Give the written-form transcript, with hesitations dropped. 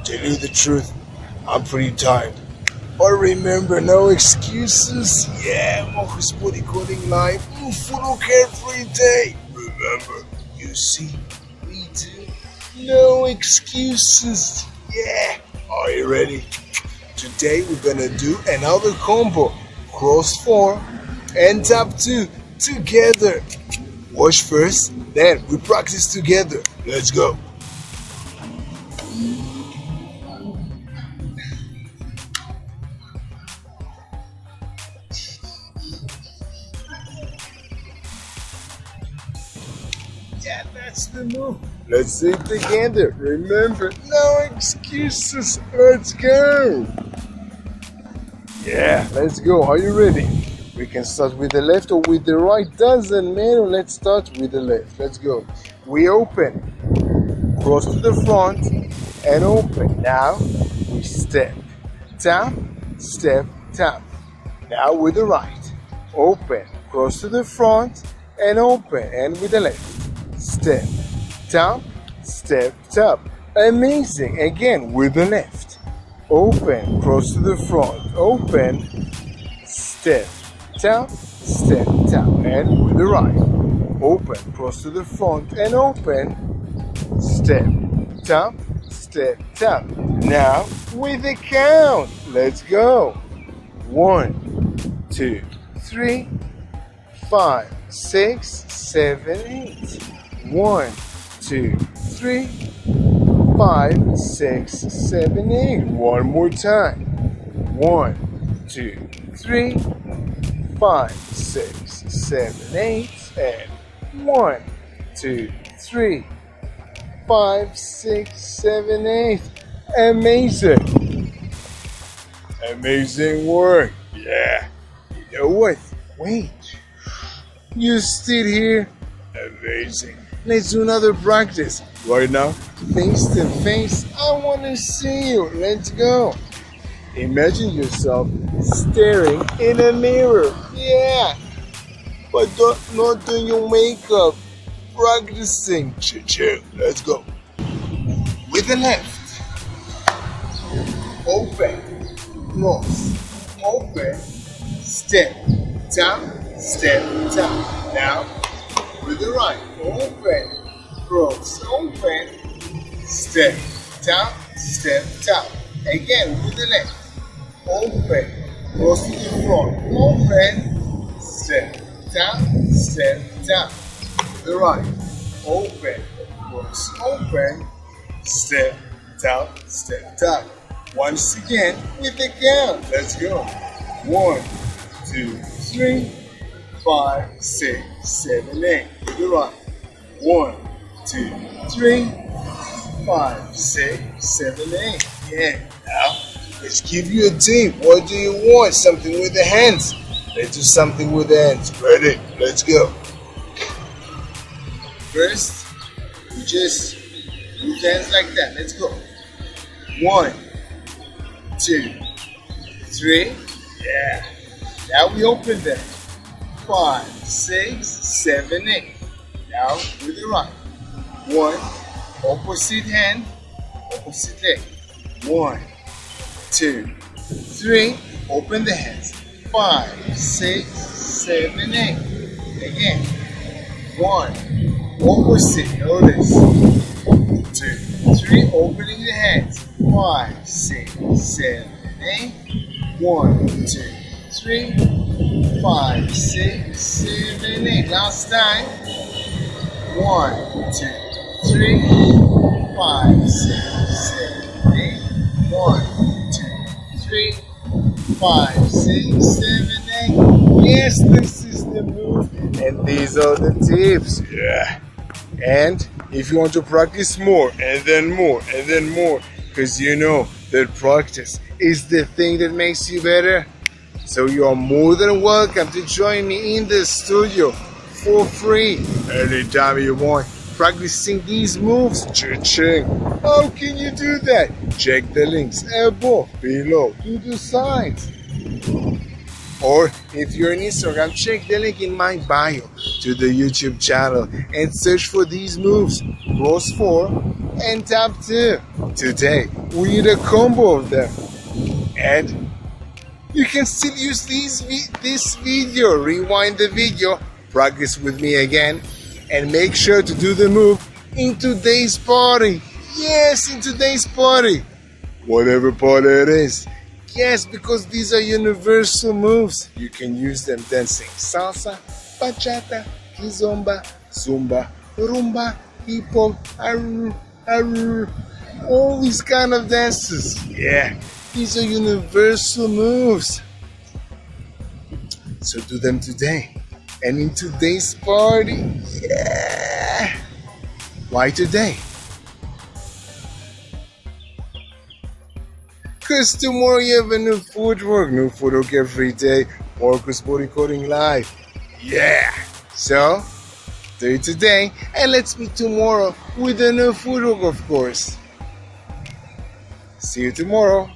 tell you the truth, I'm pretty tired. But remember, no excuses. Yeah, Marcus Body Coding Live. Full carefree day. Remember, you see, we do. No excuses. Yeah. Are you ready? Today we're gonna do another combo. Cross 4 and tap 2 together. Watch first, then we practice together. Let's go. Yeah, that's the move. Let's do it together. Remember, no excuses. Let's go. Yeah, let's go. Are you ready? We can start with the left or with the right. Doesn't matter. Let's start with the left. Let's go. We open. Cross to the front and open. Now we step. Tap, step, tap. Now with the right. Open. Cross to the front and open. And with the left. Step, tap, step, tap. Amazing. Again with the left. Open, cross to the front, open, step, tap, step, tap. And with the right. Open, cross to the front and open, step, tap, step, tap. Now with the count. Let's go. 1, 2, 3, 5, 6, 7, 8. 1, 2, 3, 5, 6, 7, 8. One more time. 1, 2, 3, 5, 6, 7, 8. And 1, 2, 3, 5, 6, 7, 8. Amazing. Amazing work. Yeah. You know what? Wait. You still here? Amazing. Let's do another practice. Right now, face to face. I want to see you. Let's go. Imagine yourself staring in a mirror. Yeah. But not doing your makeup. Practicing. Chill. Let's go. With the left. Open. Cross. Open. Step. Tap. Step. Tap. Now. With the right, open, cross, open, step, tap, step, tap. Again with the left, open, cross to the front, open, step, tap, step, tap. With the right, open, cross, open, step, tap, step, tap. Once again with the count. Let's go. 1, 2, 3. 5, 6, 7, 8. To the right. 1, 2, 3, 5, 6, 7, 8. Yeah. Now, let's give you a tip. What do you want? Something with the hands. Let's do something with the hands. Ready? Let's go. First, we just use the hands like that. Let's go. 1, 2, 3. Yeah. Now we open them. 5, 6, 7, 8. Now with the right. 1, opposite hand, opposite leg. 1, 2, 3. Open the hands. 5, 6, 7, 8. Again. 1, opposite. Notice. 2, 3. Opening the hands. 5, 6, 7, 8. 1, 2, 3. 5, 6, 7, 8. Last time. 1, 2, 3, 5, 6, 7, 8. 1, 2, 3, 5, 6, 7, 8. Yes, this is the move, and these are the tips. Yeah. And if you want to practice more, and then more, and then more, because you know that practice is the thing that makes you better. So you are more than welcome to join me in the studio for free anytime you want, practicing these moves. Cha-ching. How can you do that? Check the links above, below, to the sides. Or if you're on Instagram, check the link in my bio to the YouTube channel and search for these moves. Cross 4 and tap 2. Today, we need a combo of them. And you can still use this video. Rewind the video, practice with me again, and make sure to do the move in today's party. Yes, in today's party. Whatever party it is. Yes, because these are universal moves. You can use them dancing salsa, bachata, kizomba, zumba, rumba, hip hop, all these kind of dances. Yeah, these are universal moves. So do them today and in today's party. Yeah. Why today? Because tomorrow you have a new footwork every day. Marcus Bodycoding Live. Yeah. So, do it today and let's meet tomorrow with a new footwork, of course. See you tomorrow.